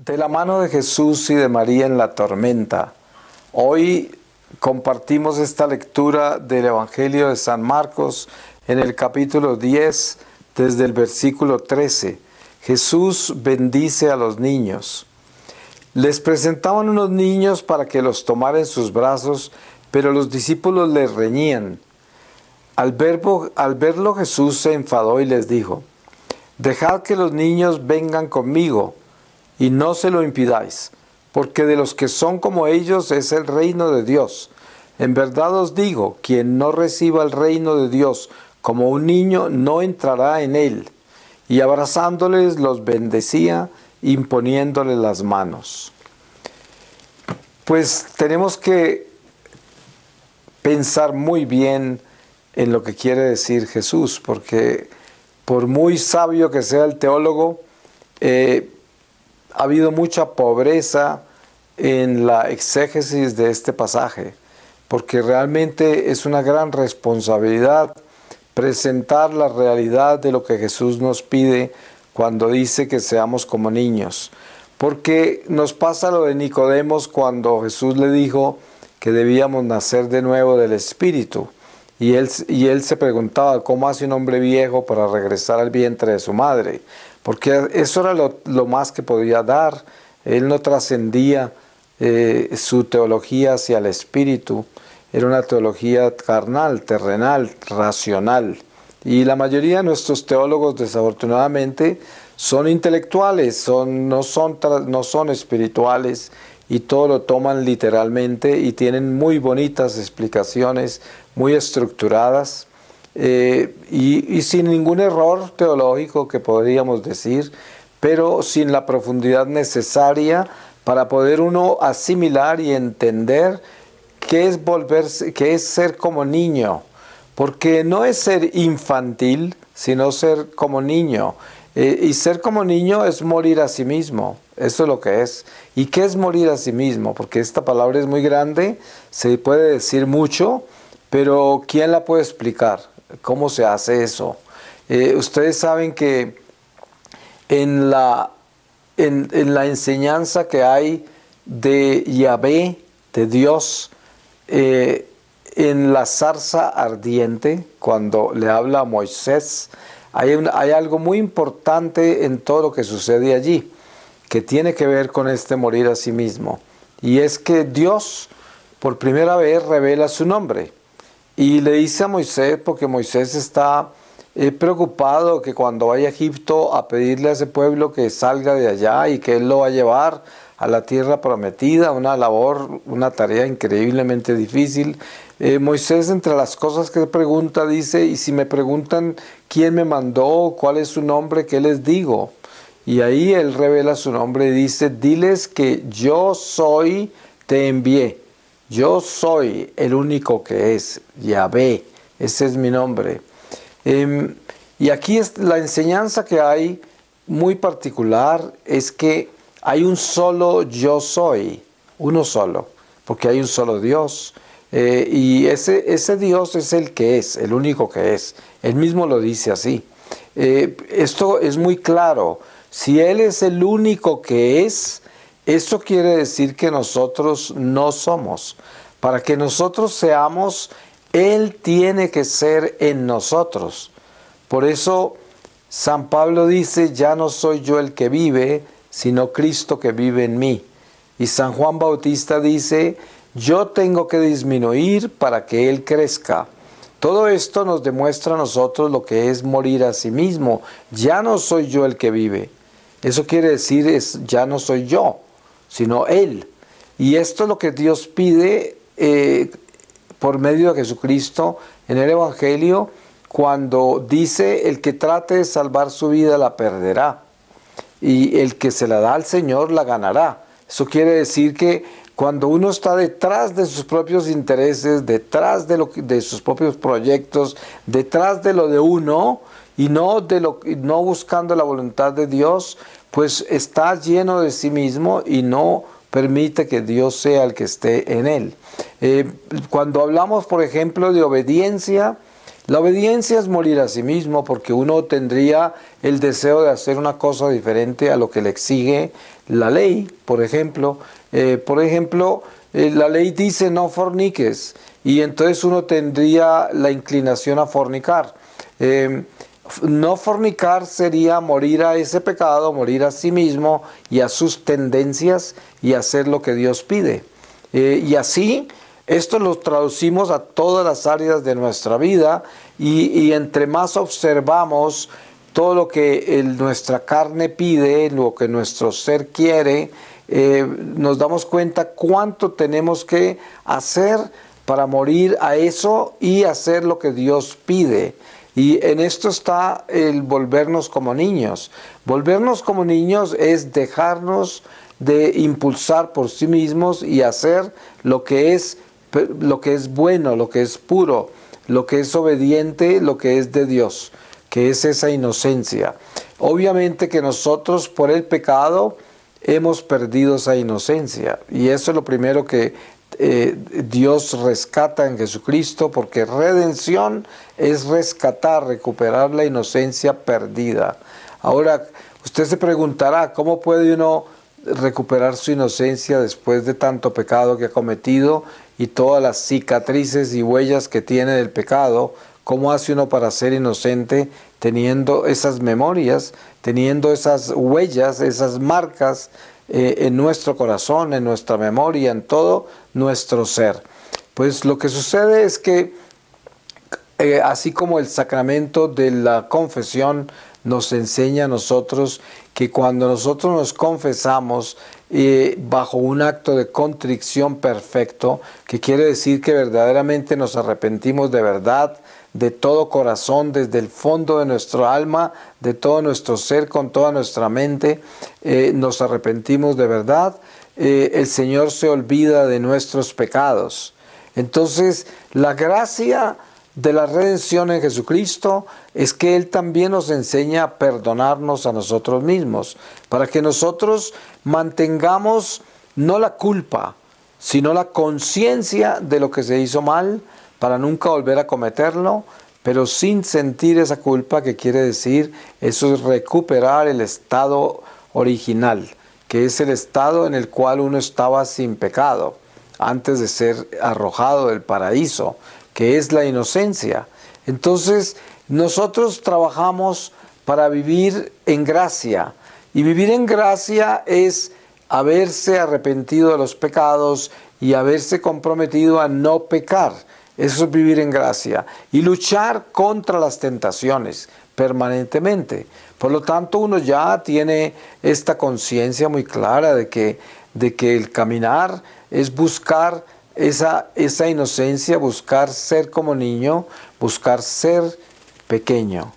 De la mano de Jesús y de María en la tormenta. Hoy compartimos esta lectura del Evangelio de San Marcos en el capítulo 10, desde el versículo 13. Jesús bendice a los niños. Les presentaban unos niños para que los tomara en sus brazos, pero los discípulos les reñían. Al verlo Jesús se enfadó y les dijo: Dejad que los niños vengan conmigo, y no se lo impidáis, porque de los que son como ellos es el reino de Dios. En verdad os digo, quien no reciba el reino de Dios como un niño, no entrará en él. Y abrazándoles los bendecía, imponiéndoles las manos. Pues tenemos que pensar muy bien en lo que quiere decir Jesús, porque por muy sabio que sea el teólogo, ha habido mucha pobreza en la exégesis de este pasaje, porque realmente es una gran responsabilidad presentar la realidad de lo que Jesús nos pide cuando dice que seamos como niños. Porque nos pasa lo de Nicodemos cuando Jesús le dijo que debíamos nacer de nuevo del Espíritu. Y él se preguntaba, ¿cómo hace un hombre viejo para regresar al vientre de su madre? Porque eso era lo más que podía dar. Él no trascendía su teología hacia el Espíritu. Era una teología carnal, terrenal, racional. Y la mayoría de nuestros teólogos, desafortunadamente, son intelectuales, no son espirituales, y todo lo toman literalmente y tienen muy bonitas explicaciones, muy estructuradas, y sin ningún error teológico que podríamos decir, pero sin la profundidad necesaria para poder uno asimilar y entender qué es ser como niño. Porque no es ser infantil, sino ser como niño. Y ser como niño es morir a sí mismo. Eso es lo que es. ¿Y qué es morir a sí mismo? Porque esta palabra es muy grande, se puede decir mucho, pero ¿quién la puede explicar? ¿Cómo se hace eso? Ustedes saben que en la enseñanza que hay de Yahvé, de Dios, en la zarza ardiente, cuando le habla a Moisés, hay algo muy importante en todo lo que sucede allí, que tiene que ver con este morir a sí mismo. Y es que Dios, por primera vez, revela su nombre. Y le dice a Moisés, porque Moisés está preocupado que cuando vaya a Egipto a pedirle a ese pueblo que salga de allá y que él lo va a llevar a la tierra prometida, una labor, una tarea increíblemente difícil. Moisés, entre las cosas que pregunta, dice: y si me preguntan quién me mandó, cuál es su nombre, ¿qué les digo? Y ahí él revela su nombre y dice: diles que yo soy, te envié. Yo soy el único que es, Yahvé, ese es mi nombre. Y aquí la enseñanza que hay muy particular es que hay un solo yo soy, uno solo, porque hay un solo Dios. Y ese Dios es el que es, el único que es. Él mismo lo dice así. Esto es muy claro. Si Él es el único que es, eso quiere decir que nosotros no somos. Para que nosotros seamos, Él tiene que ser en nosotros. Por eso San Pablo dice: ya no soy yo el que vive, sino Cristo que vive en mí. Y San Juan Bautista dice: yo tengo que disminuir para que Él crezca. Todo esto nos demuestra a nosotros lo que es morir a sí mismo. Ya no soy yo el que vive. Eso quiere decir, ya no soy yo, sino Él. Y esto es lo que Dios pide por medio de Jesucristo en el Evangelio, cuando dice: el que trate de salvar su vida la perderá, y el que se la da al Señor la ganará. Eso quiere decir que cuando uno está detrás de sus propios intereses, detrás de sus propios proyectos, detrás de lo de uno, y no buscando la voluntad de Dios, pues está lleno de sí mismo y no permite que Dios sea el que esté en él. Cuando hablamos, por ejemplo, de obediencia, La obediencia es morir a sí mismo porque uno tendría el deseo de hacer una cosa diferente a lo que le exige la ley, por ejemplo. La ley dice no forniques y entonces uno tendría la inclinación a fornicar. No fornicar sería morir a ese pecado, morir a sí mismo y a sus tendencias y hacer lo que Dios pide. Y así, esto lo traducimos a todas las áreas de nuestra vida y entre más observamos todo lo que nuestra carne pide, lo que nuestro ser quiere, nos damos cuenta cuánto tenemos que hacer para morir a eso y hacer lo que Dios pide. Y en esto está el volvernos como niños. Volvernos como niños es dejarnos de impulsar por sí mismos y hacer lo que es bueno, lo que es puro, lo que es obediente, lo que es de Dios, que es esa inocencia. Obviamente que nosotros por el pecado hemos perdido esa inocencia y eso es lo primero que Dios rescata en Jesucristo, porque redención es rescatar, recuperar la inocencia perdida. Ahora, usted se preguntará, ¿cómo puede uno recuperar su inocencia después de tanto pecado que ha cometido y todas las cicatrices y huellas que tiene del pecado? ¿Cómo hace uno para ser inocente teniendo esas memorias, teniendo esas huellas, esas marcas en nuestro corazón, en nuestra memoria, en todo nuestro ser? Pues lo que sucede es que así como el sacramento de la confesión nos enseña a nosotros que cuando nosotros nos confesamos bajo un acto de contrición perfecto, que quiere decir que verdaderamente nos arrepentimos de verdad, de todo corazón, desde el fondo de nuestro alma, de todo nuestro ser, con toda nuestra mente, nos arrepentimos de verdad, el Señor se olvida de nuestros pecados. Entonces, la gracia de la redención en Jesucristo es que Él también nos enseña a perdonarnos a nosotros mismos, para que nosotros mantengamos no la culpa, sino la conciencia de lo que se hizo mal, para nunca volver a cometerlo, pero sin sentir esa culpa, que quiere decir, eso es recuperar el estado original, que es el estado en el cual uno estaba sin pecado, antes de ser arrojado del paraíso, que es la inocencia. Entonces, nosotros trabajamos para vivir en gracia, y vivir en gracia es haberse arrepentido de los pecados y haberse comprometido a no pecar. Eso es vivir en gracia y luchar contra las tentaciones permanentemente. Por lo tanto, uno ya tiene esta conciencia muy clara de que el caminar es buscar esa inocencia, buscar ser como niño, buscar ser pequeño.